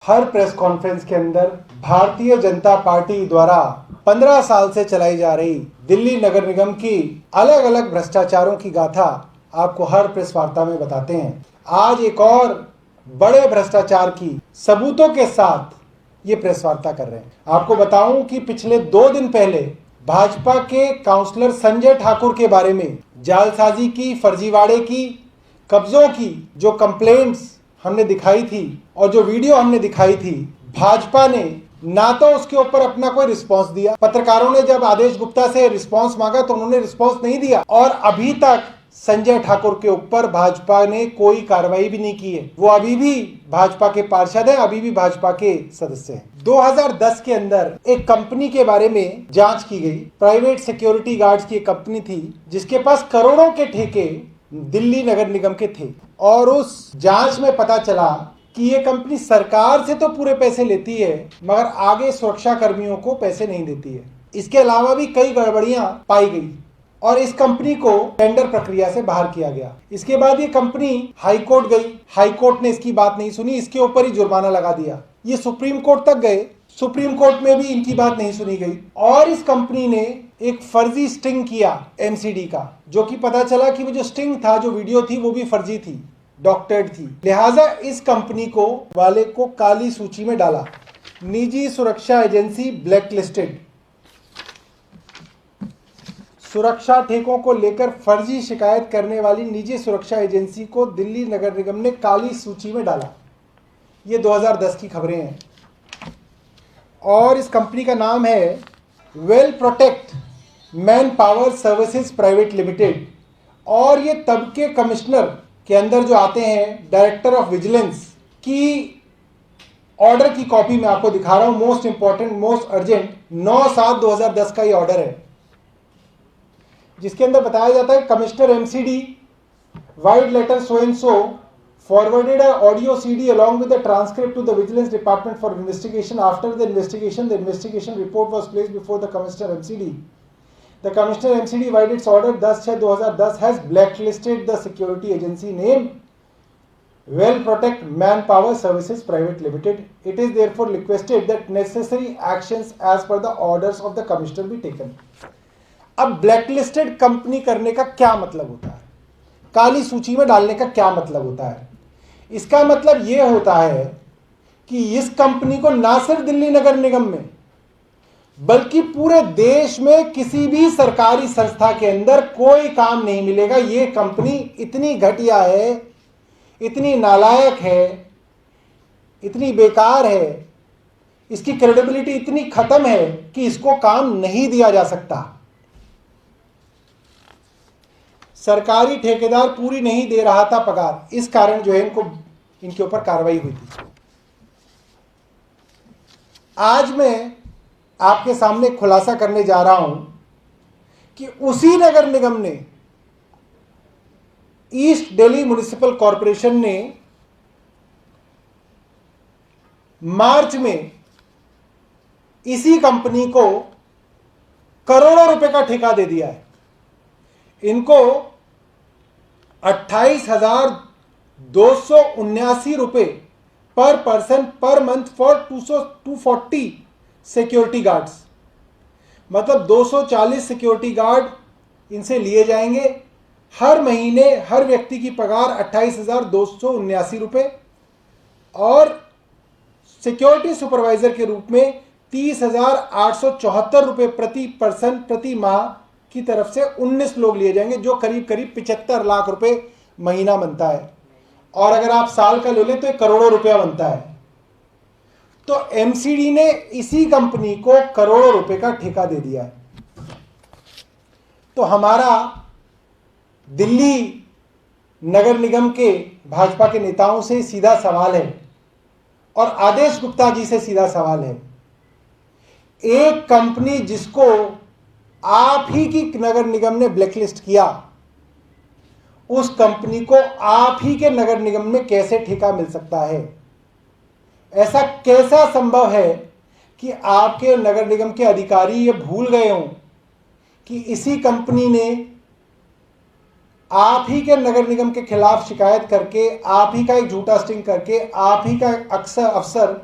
हर press conference के अंदर Bharatiya Janata party द्वारा 15 साल से चलाई जा रही दिल्ली नगर निगम की अलग अलग भ्रष्टाचारों की गाथा आपको हर प्रेस वार्ता में बताते हैं। आज एक और बड़े भ्रष्टाचार की सबूतों के साथ ये प्रेस वार्ता कर रहे हैं। आपको बताऊं कि पिछले 2 दिन पहले भाजपा के काउंसलर संजय ठाकुर के बारे में जालसाजी की, फर्जीवाड़े की, कब्जों की जो कंप्लेंट्स हमने दिखाई थी और जो वीडियो हमने दिखाई थी, भाजपा ने ना तो उसके ऊपर अपना कोई रिस्पांस दिया। पत्रकारों ने जब आदेश गुप्ता से रिस्पांस मांगा तो उन्होंने रिस्पांस नहीं दिया और अभी तक संजय ठाकुर के ऊपर भाजपा ने कोई कार्रवाई भी नहीं की है। वो अभी भी भाजपा के पार्षद हैं, अभी भी भाजपा के सदस्य हैं। 2010 के अंदर एक कंपनी के बारे में जांच की गई। प्राइवेट सिक्योरिटी गार्ड्स की एक कंपनी थी जिसके पास करोड़ों के ठेके दिल्ली नगर निगम के थे और उस जांच में पता चला कि ये कंपनी सरकार से तो पूरे पैसे लेती है मगर आगे सुरक्षा कर्मियों को पैसे नहीं देती है। इसके अलावा भी कई गड़बड़ियां पाई गई और इस कंपनी को टेंडर प्रक्रिया से बाहर किया गया। इसके बाद ये कंपनी हाई कोर्ट गई, हाई कोर्ट ने इसकी बात नहीं सुनी, इसके ऊपर ही जुर्माना लगा दिया। ये सुप्रीम कोर्ट तक गए, सुप्रीम कोर्ट में भी इनकी बात नहीं सुनी गई और इस कंपनी ने एक फर्जी स्टिंग किया एमसीडी का, जो कि पता चला कि वो जो स्टिंग था, जो वीडियो थी, वो भी फर्जी थी, डॉक्टर्ड थी। लिहाजा इस कंपनी को वाले को काली सूची में डाला। निजी सुरक्षा एजेंसी ब्लैक लिस्टेड। सुरक्षा ठेकों को लेकर फर्जी शिकायत करने वाली निजी सुरक्षा एजेंसी को दिल्ली नगर निगम ने काली सूची में डाला। ये 2010 की खबरें हैं और इस कंपनी का नाम है well protect man power services private limited और ये तब के कमिश्नर के अंदर जो आते हैं, डायरेक्टर ऑफ विजिलेंस की ऑर्डर की कॉपी मैं आपको दिखा रहा हूं। मोस्ट इंपॉर्टेंट, मोस्ट अर्जेंट 9/7/2010 का ये ऑर्डर है जिसके अंदर बताया जाता है commissioner MCD vide letter so and so forwarded a audio CD along with the transcript to the Vigilance Department for investigation. After the investigation report was placed before the Commissioner MCD. The Commissioner MCD, by its order 10/6/2010, has blacklisted the security agency name Well Protect Manpower Services Private Limited. It is therefore requested that necessary actions as per the orders of the Commissioner be taken. अब blacklisted company करने का क्या मतलब होता है? काली सूची में डालने का क्या मतलब होता है? इसका मतलब यह होता है कि इस कंपनी को ना सिर्फ दिल्ली नगर निगम में बल्कि पूरे देश में किसी भी सरकारी संस्था के अंदर कोई काम नहीं मिलेगा। यह कंपनी इतनी घटिया है, इतनी नालायक है, इतनी बेकार है, इसकी क्रेडिबिलिटी इतनी खत्म है कि इसको काम नहीं दिया जा सकता। सरकारी ठेकेदार पूरी नहीं दे रहा था पगार, इस कारण जो है इनके ऊपर कार्रवाई हुई थी। आज मैं आपके सामने खुलासा करने जा रहा हूं कि उसी नगर निगम ने, ईस्ट दिल्ली म्युनिसिपल कॉरपोरेशन ने मार्च में इसी कंपनी को करोड़ों रुपए का ठेका दे दिया है। इनको 28,279 रुपए पर person per month for 240 security guards. मतलब 240 सिक्योरिटी गार्ड इनसे लिए जाएंगे। हर महीने हर व्यक्ति की पगार 28,279 रुपए और सिक्योरिटी सुपरवाइजर के रूप में 30,874 रुपए प्रति पर्सन प्रति माह की तरफ से 19 लोग लिए जाएंगे, जो करीब करीब 75 लाख रुपए महीना बनता है और अगर आप साल का ले लें तो 1 करोड़ रुपया बनता है। तो एमसीडी ने इसी कंपनी को करोड़ों रुपए का ठेका दे दिया है। तो हमारा दिल्ली नगर निगम के भाजपा के नेताओं से सीधा सवाल है और आदेश गुप्ता जी से सीधा सवाल है, एक कंपनी जिसको आप ही की नगर निगम ने ब्लैकलिस्ट किया, उस कंपनी को आप ही के नगर निगम में कैसे ठेका मिल सकता है? ऐसा कैसा संभव है कि आपके नगर निगम के अधिकारी ये भूल गए हों कि इसी कंपनी ने आप ही के नगर निगम के खिलाफ शिकायत करके, आप ही का एक झूठा स्टिंग करके, आप ही का अक्सर अफसर